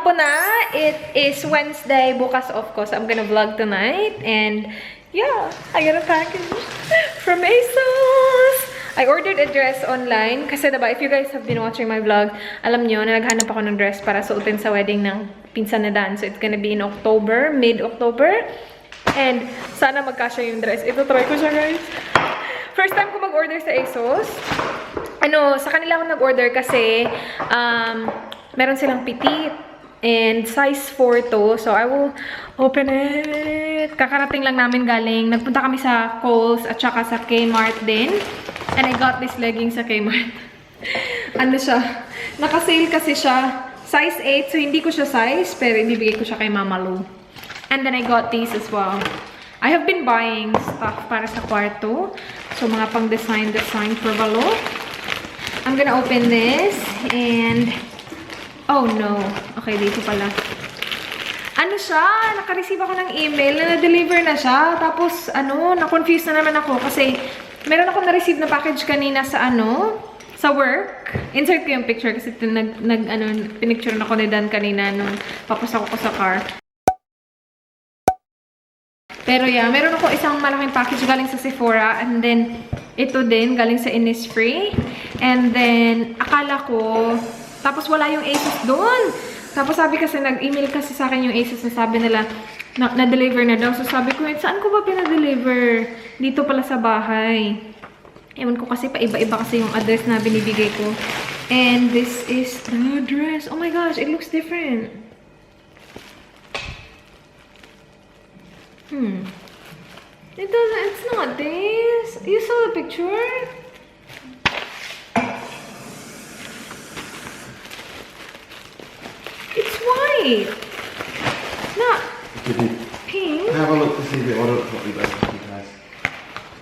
hapon na. It is Wednesday. Bukas off ko. So I'm gonna vlog tonight. And yeah, I got a package from ASOS. I ordered a dress online. Kasi diba, if you guys have been watching my vlog, alam nyo na naghanap ako ng dress para suotin sa wedding ng pinsan na Dan. So it's gonna be in October, mid-October. And sana magkasya yung dress. Ito, try ko siya, guys. First time ko mag-order sa ASOS. Sa kanila ako nag-order kasi meron silang petite and size 4 to. So I will open it. Kakarating lang namin galing. Nagpunta kami sa Kohl's at saka sa Kmart din. And I got this legging sa Kmart. Ano siya? Naka-sale kasi siya. Size 8. So hindi ko siya size, pero ibibigay ko siya kay Mama Lu. And then I got these as well. I have been buying stuff para sa kwarto. So mga pang-design for Valo. I'm gonna open this and oh no. Okay, dito pala. Ano siya? Naka-receive ako ng email na na-deliver na siya. Tapos na-confuse na naman ako kasi meron ako na-receive na package kanina sa sa work. Insert ko yung picture kasi pinicture na ako ni Dan kanina nung papasok ko sa car. Pero yeah, meron ako isang malaking package galing sa Sephora. And then, ito din, galing sa Innisfree. And then, akala ko, tapos wala yung ASOS doon. Tapos sabi kasi, nag-email kasi sa akin yung ASOS na sabi nila, na-deliver na daw. So sabi ko, saan ko ba pinadeliver? Dito pala sa bahay. Ewan ko kasi, paiba-iba kasi yung address na binibigay ko. And this is the dress. Oh my gosh, it looks different. It doesn't, it's not this. You saw the picture? It's white. Not pink. Have a look to see the order what you guys.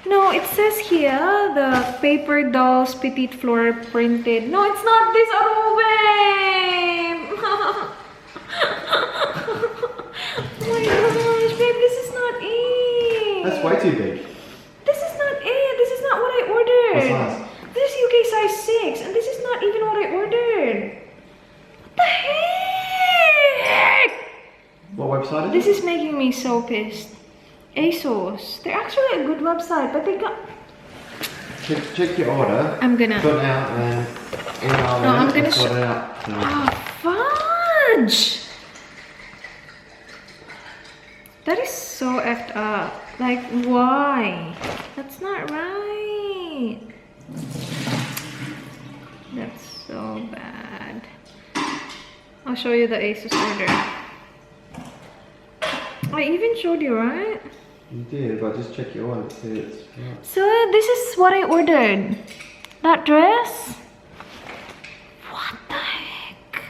No, it says here, the paper dolls petite floral printed. No, it's not this at all, babe. Oh my gosh, babe, this is not it. That's way too big. This is not it. This is not what I ordered. What size? This is UK size 6, and this is not even what I ordered. What the heck? What website is This it? is making me so pissed. ASOS. They're actually a good website, but they got... Check your order. I'm gonna... Fill it out and email No, them I'm gonna and sort it out. Oh, fudge! That is so effed up. Like, why? That's not right. That's so bad. I'll show you the ASOS order. I even showed you, right? You did, but just check your order to see it's right. So, this is what I ordered. That dress? What the heck?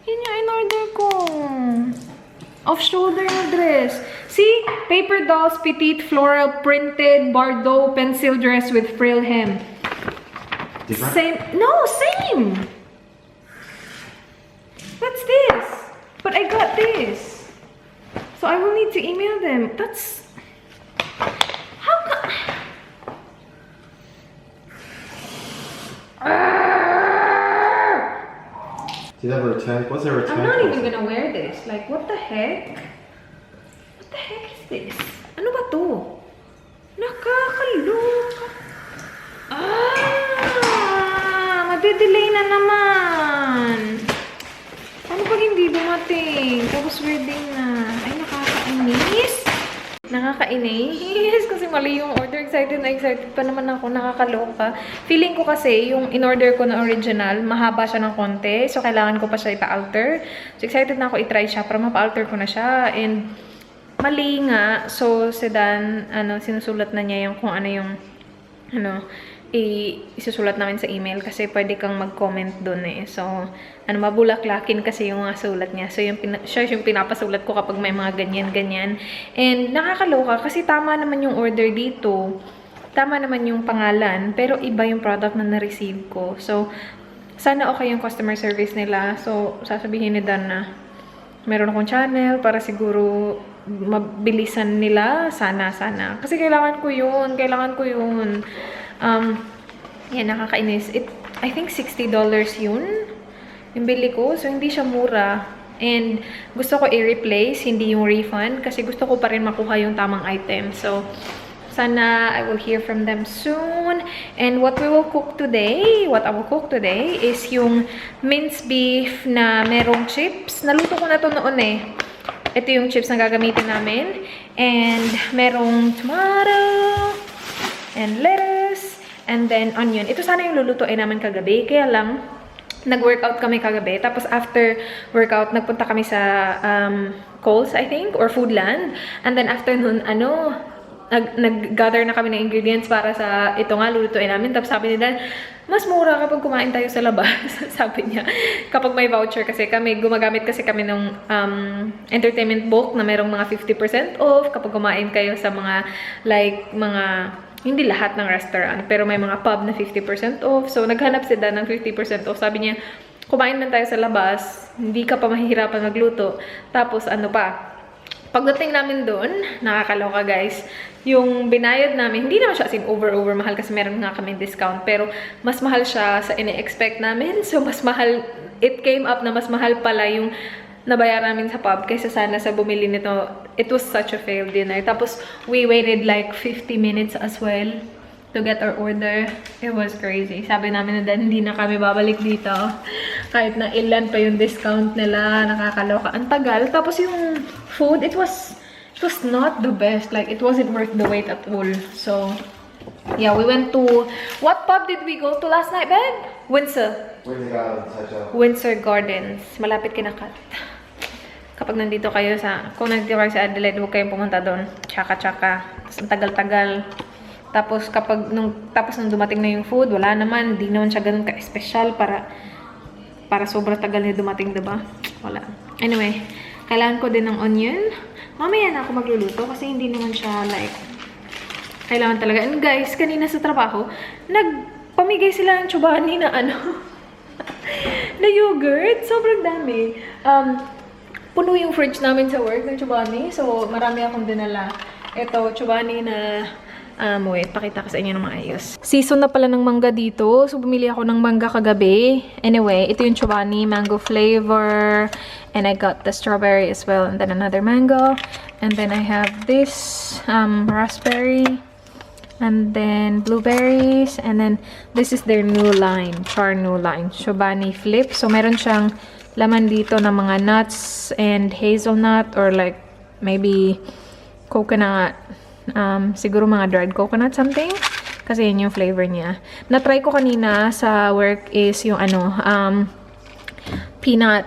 Yun yung in-order ko. Off-shoulder na dress. See? Paper dolls, petite, floral, printed, Bordeaux, pencil dress with frill hem. Different? Same. No, same. What's this? But I got this. So I will need to email them. That's... How come... Do you have a return? What's their return? I'm not even policy? gonna wear this. Like, what the heck? What the heck is this? Ano ba to? Nakakaloka. Madidelay na naman. Ano pag hindi dumating? Tapos wedding na. Ay, nakakainis. Nakakainis kasi mali yung order. Excited na excited pa naman ako. Nakakaloka. Feeling ko kasi yung in-order ko na original, mahaba siya ng konti. So, kailangan ko pa siya ipa-alter. So, excited na ako i-try siya para mapa-alter ko na siya. And, mali nga. So, si Dan, sinusulat na niya yung kung ano yung, isusulat namin sa email kasi pwede kang mag-comment dun eh. So, mabulaklakin kasi yung mga sulat niya. So, siya yung pinapasulat ko kapag may mga ganyan-ganyan. And, nakakaloka kasi tama naman yung order dito. Tama naman yung pangalan, pero iba yung product na na-receive ko. So, sana okay yung customer service nila. So, sasabihin ni Dan na meron akong channel para siguro mabilisan nila. Sana. Kasi kailangan ko yun. Yan, nakakainis. I think $60 yun. Yung bili ko. So, hindi siya mura. And gusto ko i-replace, hindi yung refund. Kasi gusto ko pa rin makuha yung tamang item. So, sana I will hear from them soon. And what I will cook today is yung minced beef na merong chips. Naluto ko na to noon eh. Ito yung chips na gagamitin namin. And merong tomato and lettuce and then onion. Ito sana yung lulutuin namin kagabi. Kaya lang, nag-workout kami kagabi. Tapos after workout, nagpunta kami sa Coles, I think, or Foodland. And then after nun, nag-gather na kami ng ingredients para sa ito nga, lulutuin namin. Tapos sabi ni Dan, mas mura kapag kumain tayo sa labas. Sabi niya, kapag may voucher kasi kami, gumagamit kasi kami ng entertainment book na merong mga 50% off kapag kumain kayo sa mga, like, hindi lahat ng restaurant, pero may mga pub na 50% off. So, naghanap si Dan ng 50% off. Sabi niya, kumain man tayo sa labas, hindi ka pa mahihirapan magluto. Tapos, pagdating namin doon, nakakaloka guys, yung binayad namin, hindi naman siya as in over mahal kasi meron nga kami discount, pero mas mahal siya sa ine-expect namin. So, mas mahal, it came up na mas mahal pala yung nabayaran namin sa pub kaysa sana sa bumili nito. It was such a failed dinner. Tapos, we waited like 50 minutes as well to get our order. It was crazy. Sabi namin na hindi na kami babalik dito. Kahit na ilan pa yung discount nila. Nakakaloka. Ang tagal. Tapos yung food, it was not the best. Like, it wasn't worth the wait at all. So, yeah, we went to... What pub did we go to last night, babe? Windsor Gardens. Malapit kina-Kat. Kapag nandito kayo kung nandito kayo sa Adelaide, huwag kayong pumunta doon. Tsaka-tsaka. Tapos ang tagal-tagal. Tapos tapos nung dumating na yung food, wala naman. Hindi naman siya ganun ka-special para sobrang tagal na dumating, diba? Wala. Anyway, kailangan ko din ng onion. Mamaya na ako magluluto kasi hindi naman siya like kailangan talaga. And guys, kanina sa trabaho, nagpamigay sila ng chobani na na yogurt. Sobrang dami. Puno yung fridge namin sa work ng chobani. So, marami akong dinala. Ito, chobani na wait, pakita ko sa inyo ng maayos. Season na pala ng mangga dito. So, bumili ako ng mangga kagabi. Anyway, ito yung chobani, mango flavor. And I got the strawberry as well. And then another mango. And then I have this raspberry. And then blueberries. And then this is their new line. Char new line. Chobani flip. So, meron siyang laman dito ng mga nuts and hazelnut. Or like, maybe coconut. Siguro mga dried coconut something. Kasi yun yung flavor niya. Na-try ko kanina sa work is yung peanut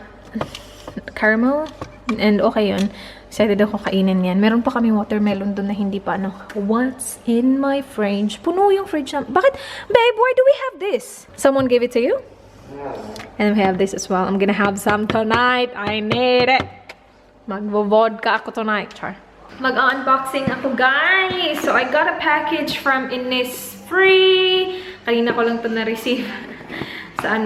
caramel. And okay yun. Excited ako kainin yan. Meron pa kami watermelon doon na hindi pa What's in my fridge? Puno yung fridge na. Bakit? Babe, why do we have this? Someone gave it to you? Yeah. And we have this as well. I'm gonna have some tonight. I need it. Magvo-vodka ako tonight, Char. Mag-unboxing ako, guys! So, I got a package from Innisfree. Kanina ko lang ito na-receive. Sa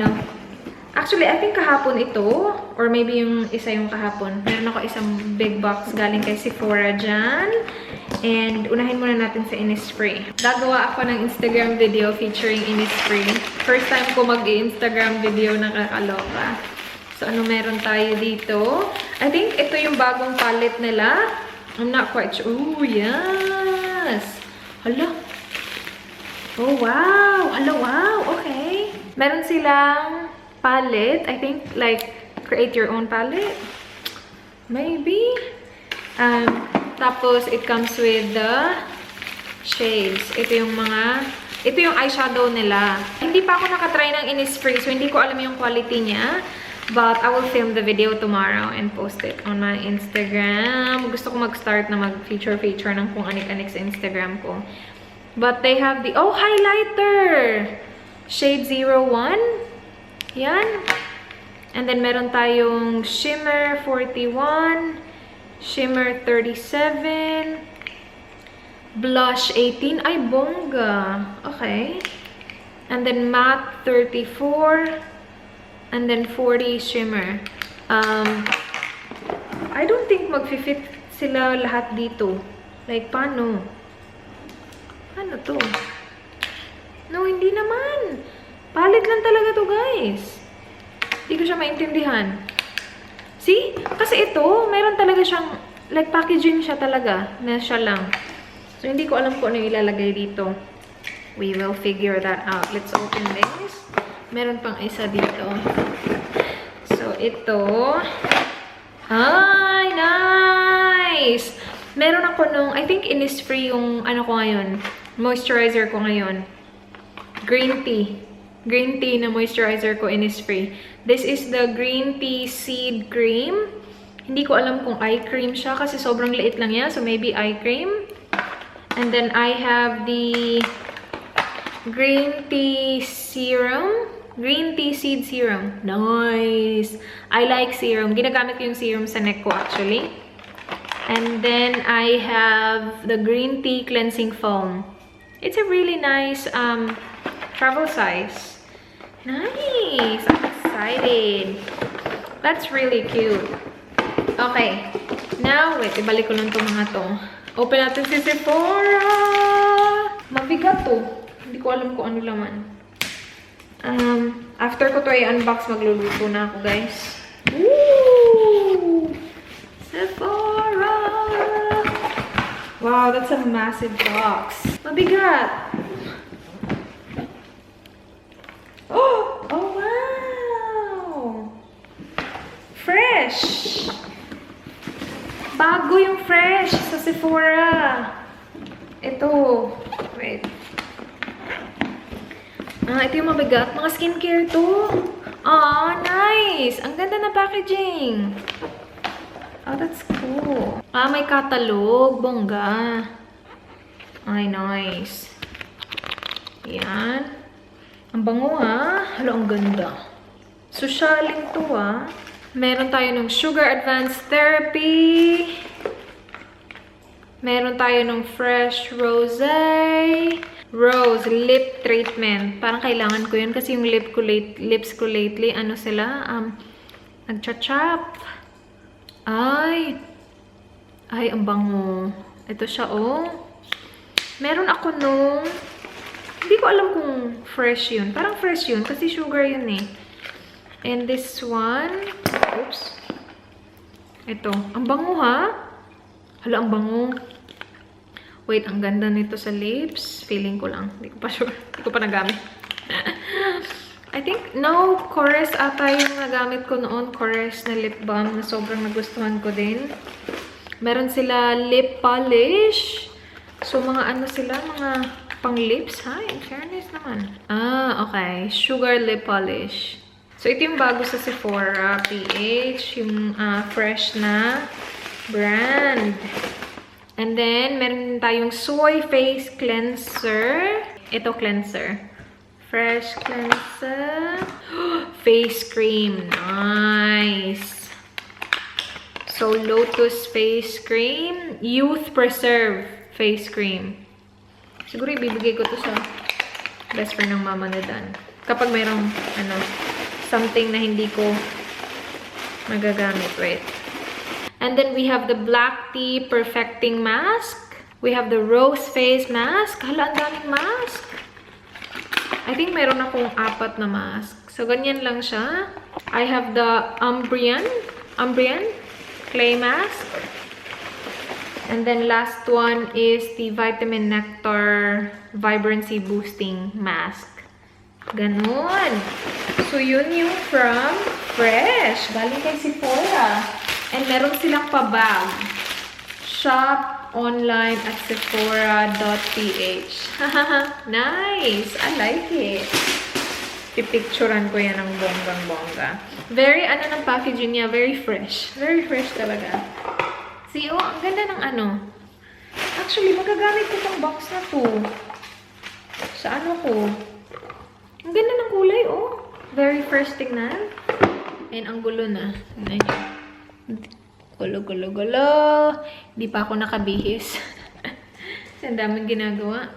Actually, I think kahapon ito. Or maybe yung isa yung kahapon. Meron ako isang big box galing kay Sephora dyan. And unahin muna natin sa Innisfree. Gagawa ako ng Instagram video featuring Innisfree. First time ko mag-Instagram video, nakakaloka. So, meron tayo dito? I think ito yung bagong palette nila. I'm not quite sure. Ooh, yes! Hala! Oh, wow! Hala, wow! Okay. Meron silang palette. I think, like, create your own palette. Maybe. Tapos, it comes with the shades. Ito yung eyeshadow nila. Hindi pa ako nakatry ng Innisfree, so hindi ko alam yung quality niya. But I will film the video tomorrow and post it on my Instagram. Gusto ko mag-start na mag-feature ng kung anik-anik sa Instagram ko. But they have the... Oh, highlighter! Shade 01. Yan. And then meron tayong Shimmer 41. Shimmer 37. Blush 18. Ay, bongga. Okay. And then Matte 34. And then 40 shimmer. I don't think mag-fit sila lahat dito. Like, paano? Ano to? No, hindi naman. Palette lang talaga to, guys. Hindi ko siya maintindihan. See? Kasi ito, meron talaga siyang, like packaging siya talaga, na siya lang. So, hindi ko alam kung ano ilalagay dito. We will figure that out. Let's open this. Meron pang isa dito. So, ito. Ay, nice! Meron ako nung, I think Innisfree yung ano ko ngayon, moisturizer ko ngayon. Green tea. Green tea na moisturizer ko, Innisfree. This is the green tea seed cream. Hindi ko alam kung eye cream siya kasi sobrang liit lang yan. So, maybe eye cream. And then, I have the green tea serum. Green tea seed serum. Nice! I like serum. Ginagamit ko yung serum sa neck ko actually. And then, I have the green tea cleansing foam. It's a really nice travel size. Nice! I'm excited. That's really cute. Okay. Now, wait. Ibalik ko lang itong mga to. Open natin si Sephora! Mabigat to. Hindi ko alam kung ano laman. After ko to i-unbox, magluluto na ako, guys. Woo! Sephora! Wow, that's a massive box. Mabigat! Oh! Oh, wow! Fresh! Bago yung fresh sa Sephora. Ito. Wait. Ito yung mabigat. Mga skincare to. Nice! Ang ganda na packaging. Oh, that's cool. May catalog. Bongga. Ay, nice. Yan. Ang bango, ha? Hala, ang ganda. Socialing to, ha? Meron tayo ng Sugar Advanced Therapy. Meron tayo ng Fresh Rosé. Rose Lip Treatment. Parang kailangan ko yun kasi yung lips ko lately, ano sila? Nagcha-chop. Ay, ang bango. Ito siya, oh. Meron ako nung, hindi ko alam kung fresh yun. Parang fresh yun kasi sugar yun eh. And this one, oops. Ito, ang bango ha. Hala, ang bango. Wait, ang ganda nito sa lips. Feeling ko lang. Hindi ko pa sure. Hindi ko pa nagamit. I think, no, Kores ata yung nagamit ko noon. Kores na lip balm na sobrang nagustuhan ko din. Meron sila lip polish. So, mga ano sila, mga pang lips, ha? In fairness naman. Okay. Sugar lip polish. So, ito yung bago sa Sephora PH. Yung fresh na brand. And then, meron tayong soy face cleanser. Ito, cleanser. Fresh cleanser. Face cream. Nice. So, Lotus face cream. Youth Preserve face cream. Siguro ibibigay ko to sa best friend ng mama na Dan. Kapag mayroong, something na hindi ko magagamit. Wait. And then we have the Black Tea Perfecting Mask. We have the Rose Face Mask. Hala, ang daming mask. I think meron akong 4 na mask. So, ganyan lang siya. I have the Umbreon Clay Mask. And then last one is the Vitamin Nectar Vibrancy Boosting Mask. Ganon. So, yun yung from Fresh. Galing kay Sephora. And meron silang pa-bag. Shop online at sephora.ph. Nice! I like it. Pipicturean ko yan ng bonggang-bongga. Very, ng packaging niya. Very fresh. Very fresh talaga. See, ang ganda ng Actually, magagamit ko tong box na to. Sa ko. Ang ganda ng kulay, oh. Very fresh tingnan. And ang gulo na. Tingnan nyo. Gulo. Hindi pa ako nakabihis. Ang daming ginagawa.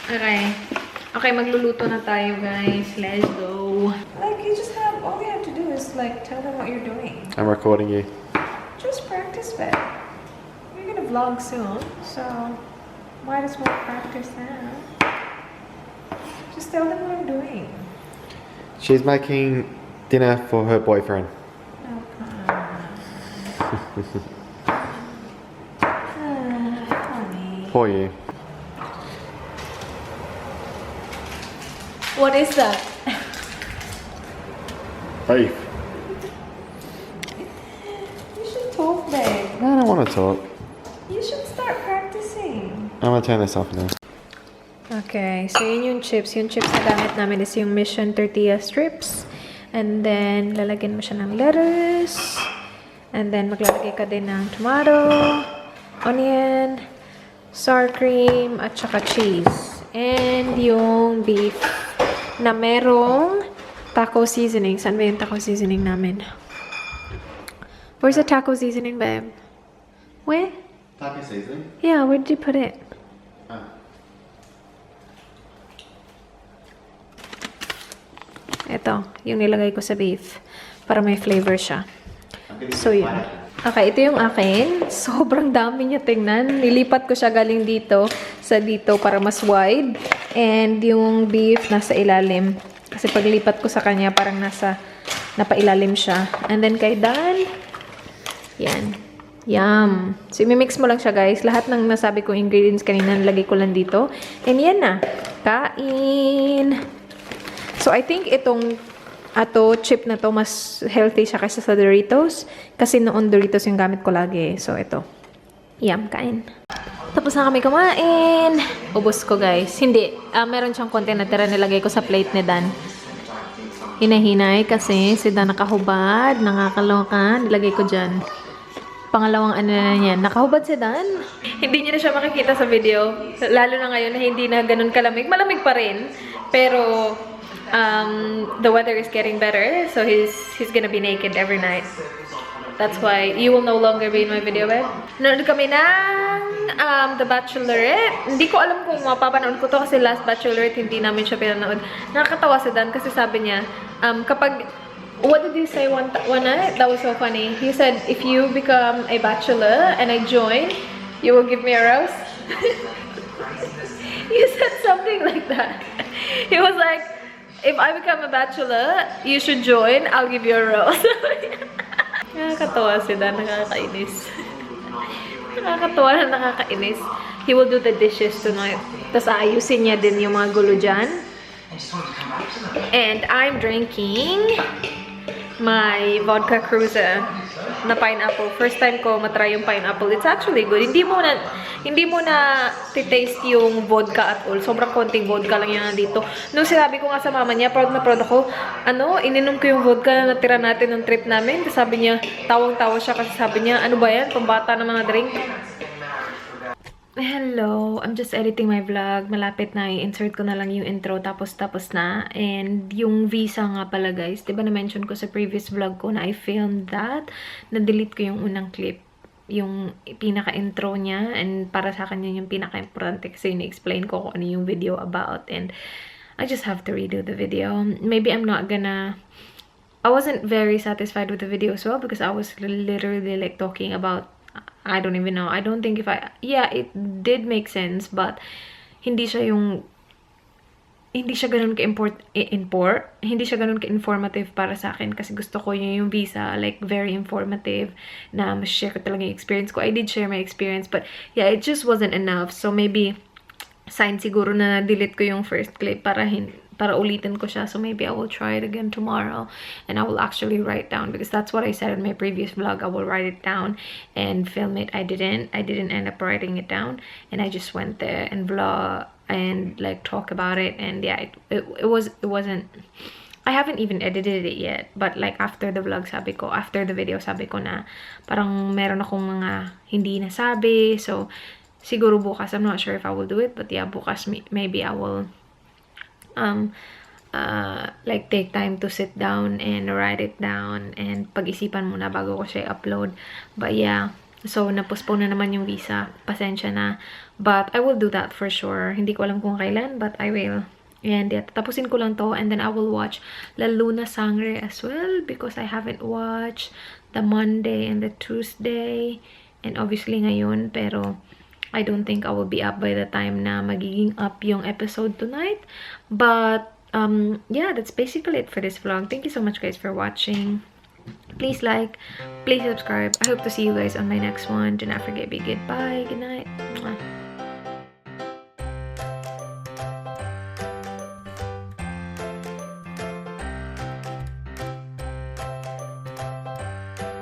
Okay, magluluto na tayo, guys. Let's go. Like, all you have to do is, tell them what you're doing. I'm recording you. Just practice it. You're gonna vlog soon, so might as well practice now. Just tell them what I'm doing. She's making dinner for her boyfriend. Okay. Honey. Poor you. What is that? Beef. You should talk, babe. I don't want to talk. You should start practicing. I'm gonna turn this off now. Okay, so yun yung chips. Yung chips na gamit namin is yung Mission Tortilla strips. And then, lalagyan mo siya ng lettuce. And then, maglalagay ka din ng tomato, onion, sour cream, at saka cheese. And yung beef na merong taco seasoning. Saan ba yung taco seasoning namin? Where's the taco seasoning, babe? Where? Taco seasoning? Yeah, where did you put it? Ito, yung nilagay ko sa beef para may flavor siya. So, yun. Okay, ito yung akin. Sobrang dami niya tingnan. Nilipat ko siya galing dito sa dito para mas wide. And yung beef nasa ilalim. Kasi paglipat ko sa kanya, parang napailalim siya. And then kay Dan, yan. Yum. So, imimix mo lang siya, guys. Lahat ng nasabi kong ingredients kanina, nilagay ko lang dito. And yan na. Kain! So, I think itong chip na to, mas healthy siya kaysa sa Doritos. Kasi noon Doritos yung gamit ko lagi. So, ito. Yum, kain. Tapos na kami kumain. Ubus ko, guys. Hindi. Meron siyang konti na tira nilagay ko sa plate ni Dan. Hinahinay kasi si Dan nakahubad. Nakakaloka. Nilagay ko dyan. Pangalawang ano na yan. Nakahubad si Dan. Hindi niyo na siya makikita sa video. Lalo na ngayon na hindi na ganun kalamig. Malamig pa rin. Pero, the weather is getting better. So, he's gonna be naked every night. That's why you will no longer be in my video, babe. Nanood kami ng The Bachelorette. Hindi ko alam kung mapapanood ko to kasi last Bachelorette hindi namin siya pinanood. Nakakatawa si Dan kasi sabi niya, kapag, what did you say one night? That was so funny. He said, if you become a bachelor and I join, you will give me a rose. You said something like that. He was like, if I become a bachelor, you should join, I'll give you a rose. Nakakatawa si Dan, nakakainis. Nakakatawa na nakakainis. He will do the dishes tonight. Tapos aayusin niya din yung mga gulo dyan. And I'm drinking my vodka cruiser na pineapple. First time ko matry yung pineapple. It's actually good. Hindi mo na titaste yung vodka at all. Sobrang konting vodka lang yan dito. Nung sinabi ko nga sa mama niya, proud na proud ako, ininom ko yung vodka na natira natin ng trip namin. Tapos sabi niya, tawang-tawa siya kasi sabi niya, ano ba yan? Pambata na mga drink. Hello, I'm just editing my vlog. Malapit na, i-insert ko na lang yung intro tapos na. And yung visa nga pala, guys, diba na-mention ko sa previous vlog ko na I filmed that. Na-delete ko yung unang clip, yung pinaka-intro niya, and para sa akin yun yung pinaka-importante kasi ni-explain ko kung ano yung video about, and I just have to redo the video. Maybe I'm not gonna... I wasn't very satisfied with the video as well because I was literally like talking about, I don't even know. I don't think if I... Yeah, it did make sense, but hindi siya ganun hindi siya ganun ka-informative para sa akin kasi gusto ko yung visa, like, very informative na mas-share ko talaga yung experience ko. I did share my experience, but yeah, it just wasn't enough. So, maybe, sign siguro na delete ko yung first clip para ulitin ko siya. So, maybe I will try it again tomorrow and I will actually write down because that's what I said in my previous vlog. I will write it down and film it. I didn't end up writing it down and I just went there and vlog and like talk about it, and yeah, it wasn't, I haven't even edited it yet, but like after the video sabi ko na parang meron akong mga hindi nasabi. So, siguro bukas, I'm not sure if I will do it, but yeah, bukas maybe I will like take time to sit down and write it down and pag-isipan muna bago ko siya upload. But yeah, so na-postpone na naman yung visa, pasensya na, but I will do that for sure. Hindi ko alam kung kailan, but I will. And yeah, tapusin ko lang to, and then I will watch La Luna Sangre as well because I haven't watched the Monday and the Tuesday and obviously ngayon, pero I don't think I will be up by the time na magiging up yung episode tonight. But yeah, that's basically it for this vlog. Thank you so much, guys, for watching. Please like, please subscribe. I hope to see you guys on my next one. Do not forget, be good. Bye. Good night. Mwah.